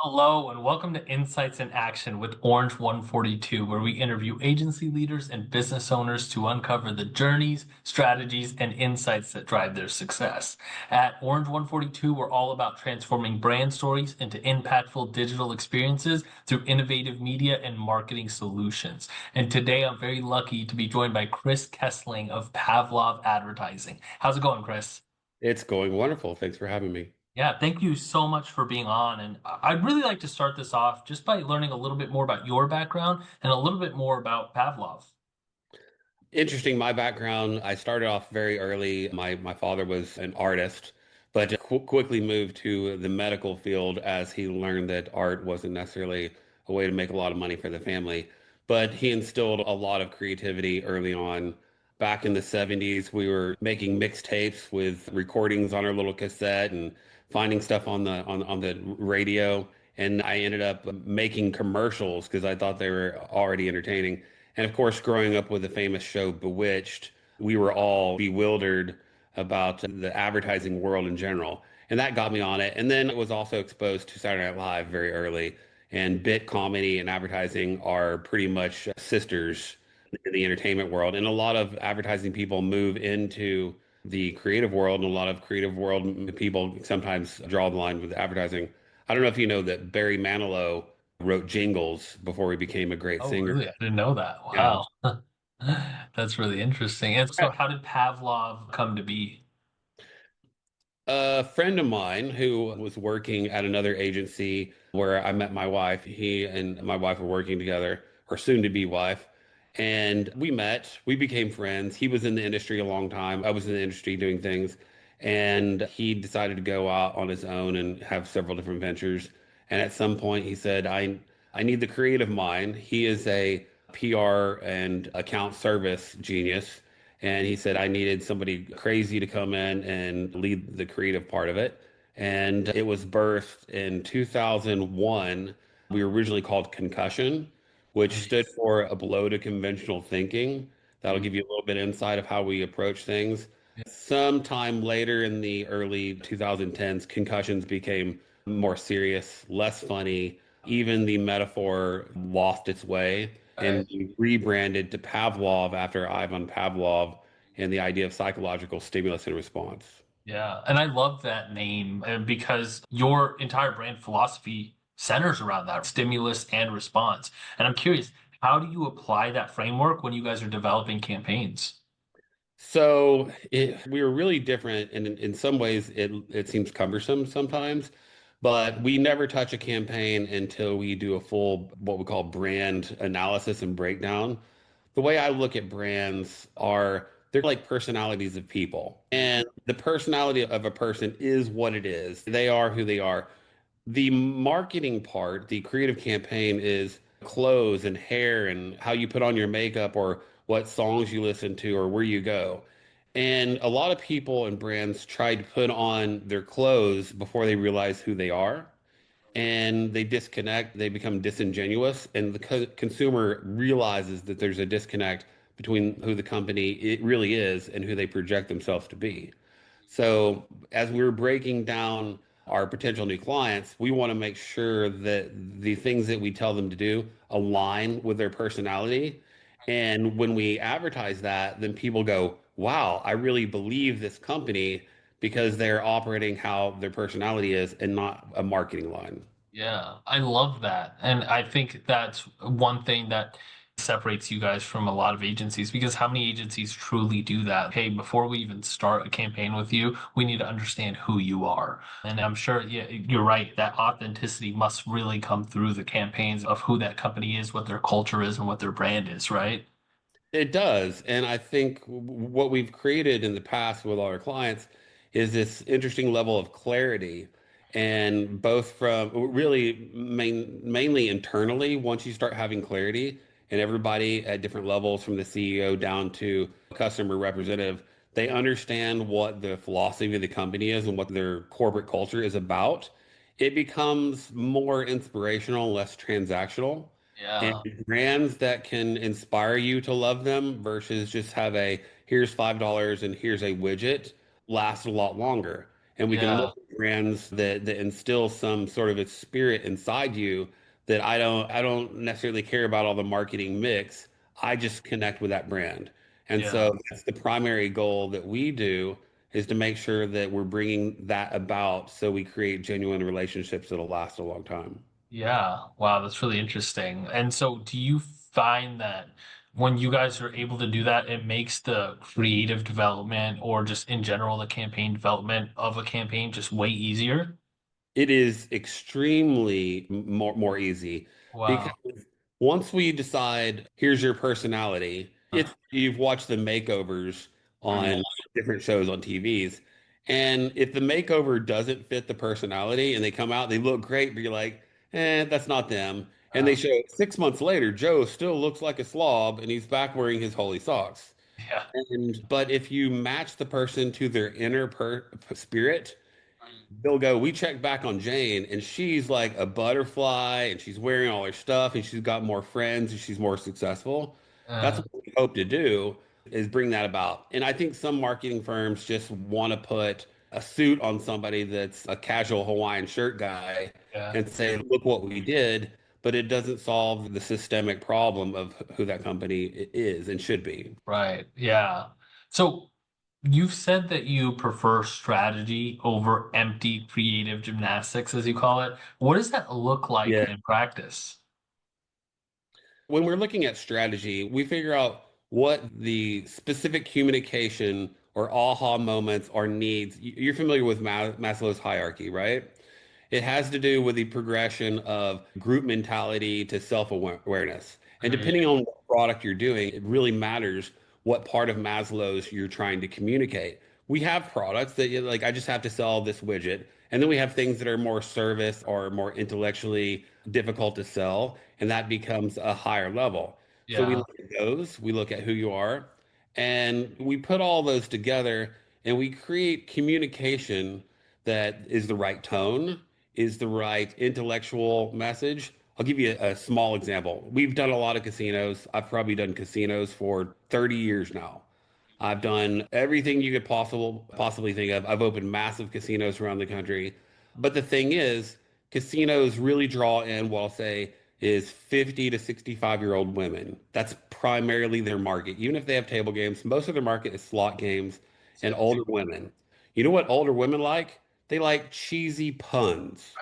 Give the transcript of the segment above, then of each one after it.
Hello and welcome to Insights in Action with Orange 142, where we interview agency leaders and business owners to uncover the journeys, strategies, and insights that drive their success. At Orange 142, we're all about transforming brand stories into impactful digital experiences through innovative media and marketing solutions. And today I'm very lucky to be joined by Khris Kesling of Pavlov Advertising. How's it going, Chris? It's going wonderful. Thanks for having me. Yeah, thank you so much for being on. And I'd really like to start this off just by learning a little bit more about your background and a little bit more about Pavlov. Interesting, my background, I started off very early. My father was an artist, but quickly moved to the medical field as he learned that art wasn't necessarily a way to make a lot of money for the family. But he instilled a lot of creativity early on. Back in the 70s, we were making mixtapes with recordings on our little cassette and finding stuff on the radio. And I ended up making commercials because I thought they were already entertaining. And of course, growing up with the famous show Bewitched, we were all bewildered about the advertising world in general. And that got me on it. And then I was also exposed to Saturday Night Live very early. And bit comedy and advertising are pretty much sisters in the entertainment world. And a lot of advertising people move into the creative world, and a lot of creative world people sometimes draw the line with advertising. I don't know if you know that Barry Manilow wrote jingles before he became a great Oh, singer. really? I didn't know that. Yeah. Wow. That's really interesting. And so, how did Pavlov come to be? A friend of mine who was working at another agency where I met my wife, he and my wife were working together, or soon to be wife. And we met, we became friends. He was in the industry a long time. I was in the industry doing things. And he decided to go out on his own and have several different ventures. And at some point he said, I need the creative mind. He is a PR and account service genius. And he said, I needed somebody crazy to come in and lead the creative part of it. And it was birthed in 2001. We were originally called Concussion, which stood Nice. for a blow to conventional thinking. That'll Mm. give you a little bit insight of how we approach things. Sometime later in the early 2010s, concussions became more serious, less funny. Even the metaphor lost its way and Right. we rebranded to Pavlov after Ivan Pavlov and the idea of psychological stimulus and response. Yeah, and I love that name because your entire brand philosophy centers around that stimulus and response. And I'm curious, how do you apply that framework when you guys are developing campaigns? We were really different, and in some ways, it seems cumbersome sometimes. But we never touch a campaign until we do a full what we call brand analysis and breakdown. The way I look at brands are they're like personalities of people, and the personality of a person is what it is. They are who they are. The marketing part, the creative campaign is clothes and hair and how you put on your makeup or what songs you listen to or where you go. And a lot of people and brands try to put on their clothes before they realize who they are. And they disconnect, they become disingenuous, and the consumer realizes that there's a disconnect between who the company it really is and who they project themselves to be. So, as we're breaking down our potential new clients, we want to make sure that the things that we tell them to do align with their personality. And when we advertise that, then people go, wow, I really believe this company because they're operating how their personality is and not a marketing line. Yeah, I love that. And I think that's one thing that separates you guys from a lot of agencies because how many agencies truly do that? Hey, before we even start a campaign with you, we need to understand who you are. And I'm sure, yeah, you're right, that authenticity must really come through the campaigns of who that company is, what their culture is, and what their brand is, right? It does. And I think what we've created in the past with our clients is this interesting level of clarity. And both from really mainly internally, once you start having clarity and everybody at different levels from the CEO down to customer representative, they understand what the philosophy of the company is and what their corporate culture is about. It becomes more inspirational, less transactional. And Yeah. brands that can inspire you to love them versus just have a here's $5 and here's a widget last a lot longer. and we can look Yeah. at brands that instill some sort of a spirit inside you that I don't necessarily care about all the marketing mix. I just connect with that brand. And Yeah. so that's the primary goal that we do is to make sure that we're bringing that about so we create genuine relationships that'll last a long time. Yeah. Wow, that's really interesting. And so do you find that when you guys are able to do that, it makes the creative development or just in general the campaign development of a campaign just way easier? It is extremely more easy because Wow. once we decide here's your personality, Uh, it's you've watched the makeovers mm, on different shows on TVs. And if the makeover doesn't fit the personality and they come out, they look great, but you're like, that's not them. And they uh, show 6 months later, Joe still looks like a slob and he's back wearing his holy socks. yeah. And but if you match the person to their inner spirit, Mm, they'll go, we checked back on Jane and she's like a butterfly and she's wearing all her stuff and she's got more friends and she's more successful. That's uh, what we hope to do is bring that about. And I think some marketing firms just want to put a suit on somebody that's a casual Hawaiian shirt guy yeah. and say, look what we did. But it doesn't solve the systemic problem of who that company is and should be. Right. Yeah. So you've said that you prefer strategy over empty creative gymnastics, as you call it. What does that look like Yeah. in practice? When we're looking at strategy, we figure out what the specific communication or aha moments or needs. You're familiar with Maslow's hierarchy, right? It has to do with the progression of group mentality to self-awareness. And Mhm. depending on what product you're doing, it really matters what part of Maslow's you're trying to communicate. We have products that like I just have to sell this widget. And then we have things that are more service or more intellectually difficult to sell, and that becomes a higher level. So we Yeah. look at those, we look at who you are, and we put all those together and we create communication that is the right tone, is the right intellectual message. I'll give you a small example. We've done a lot of casinos. I've probably done casinos for 30 years now. I've done everything you could possibly think of. I've opened massive casinos around the country. But the thing is, casinos really draw in what I'll say is 50 to 65-year-old women. That's primarily their market. Even if they have table games, most of their market is slot games and older women. You know what older women like? They like cheesy puns.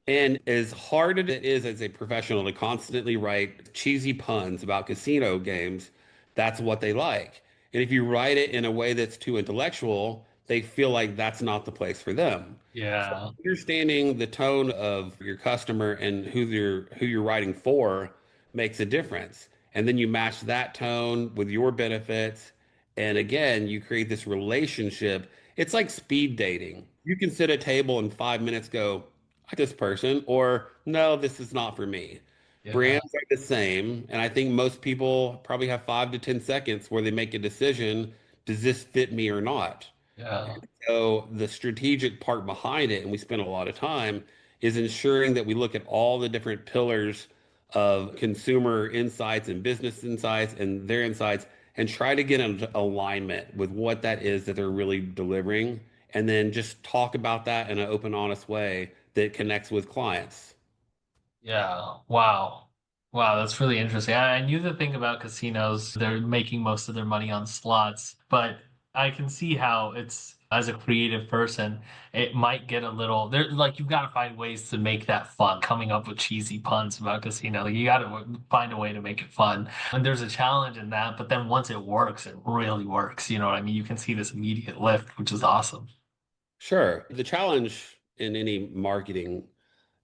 And as hard as it is as a professional to constantly write cheesy puns about casino games, that's what they like. And if you write it in a way that's too intellectual, they feel like that's not the place for them. So Yeah. understanding the tone of your customer and who you're writing for makes a difference. And then you match that tone with your benefits. And again, you create this relationship. It's like speed dating. You can sit at a table in 5 minutes, go, like this person, or no, this is not for me. Yeah. Brands are the same, and I think most people probably have 5 to 10 seconds where they make a decision, does this fit me or not? Yeah. So the strategic part behind it, and we spend a lot of time, is ensuring that we look at all the different pillars of consumer insights and business insights and their insights and try to get an alignment with what that is that they're really delivering, and then just talk about that in an open, honest way that connects with clients. Yeah. Wow. Wow, that's really interesting. I knew the thing about casinos, they're making most of their money on slots, but I can see how it's, as a creative person, it might get a little there, like you've got to find ways to make that fun, coming up with cheesy puns about casino. Like, you got to find a way to make it fun. And there's a challenge in that, but then once it works, it really works. You know what I mean? You can see this immediate lift, which is awesome. Sure. The challenge in any marketing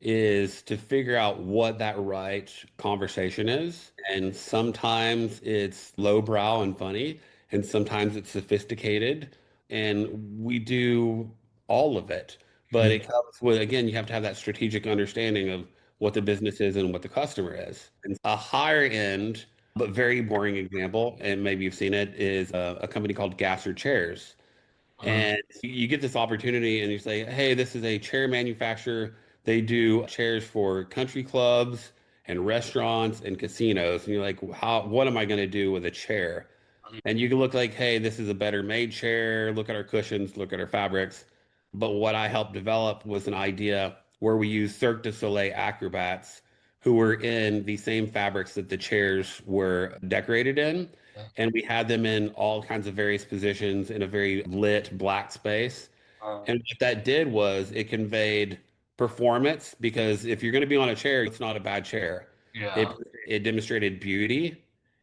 is to figure out what that right conversation is. And sometimes it's lowbrow and funny, and sometimes it's sophisticated. And we do all of it. But Mhm. it comes with, again, you have to have that strategic understanding of what the business is and what the customer is. And a higher end, but very boring example, and maybe you've seen it, is a company called Gasser Chairs. Mhm. And you get this opportunity and you say, hey, this is a chair manufacturer. They do chairs for country clubs and restaurants and casinos. And you're like, what am I going to do with a chair? And you can look like, hey, this is a better made chair. Look at our cushions, look at our fabrics. But what I helped develop was an idea where we used Cirque du Soleil acrobats who were in the same fabrics that the chairs were decorated in. Yeah. And we had them in all kinds of various positions in a very lit black space. Um, And what that did was it conveyed performance because if you're going to be on a chair, it's not a bad chair. It yeah. it demonstrated beauty,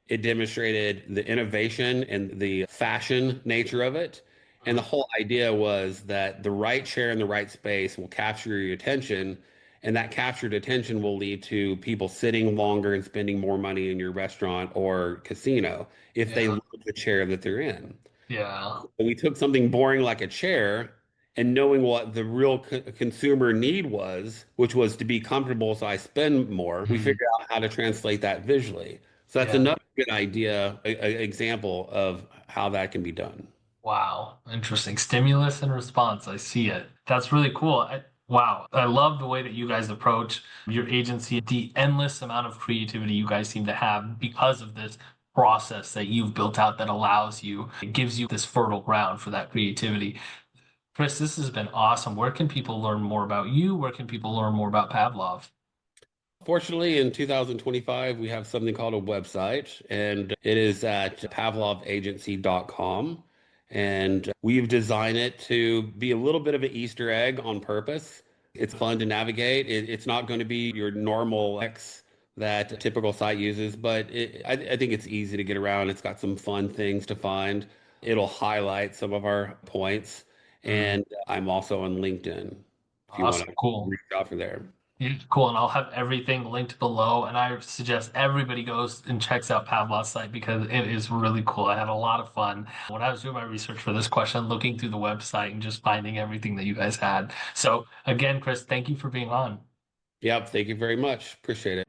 it demonstrated the innovation and the fashion nature of it. And the Mm. whole idea was that the right chair in the right space will capture your attention, and that captured attention will lead to people sitting longer and spending more money in your restaurant or casino if they Yeah. love the chair that they're in. Yeah. We took something boring like a chair and knowing what the real consumer need was, which was to be comfortable so I spend more, we Mm. figured out how to translate that visually. So that's Yeah. another good idea, example of how that can be done. Wow. Interesting. Stimulus and response. I see it. That's really cool. Wow. I love the way that you guys approach your agency, the endless amount of creativity you guys seem to have because of this process that you've built out that allows you, it gives you this fertile ground for that creativity. Chris, this has been awesome. Where can people learn more about you? Where can people learn more about Pavlov? Fortunately, in 2025, we have something called a website, and it is at pavlovagency.com. And we've designed it to be a little bit of an Easter egg on purpose. It's fun to navigate. It's not going to be your normal X that a typical site uses, but I think it's easy to get around. It's got some fun things to find. It'll highlight some of our points. Mm, And I'm also on LinkedIn if you want awesome. to Cool. reach out for there. Yeah, cool. And I'll have everything linked below. And I suggest everybody goes and checks out Pavlov's site because it is really cool. I had a lot of fun when I was doing my research for this question, looking through the website and just finding everything that you guys had. So again, Chris, thank you for being on. Yep, thank you very much. Appreciate it.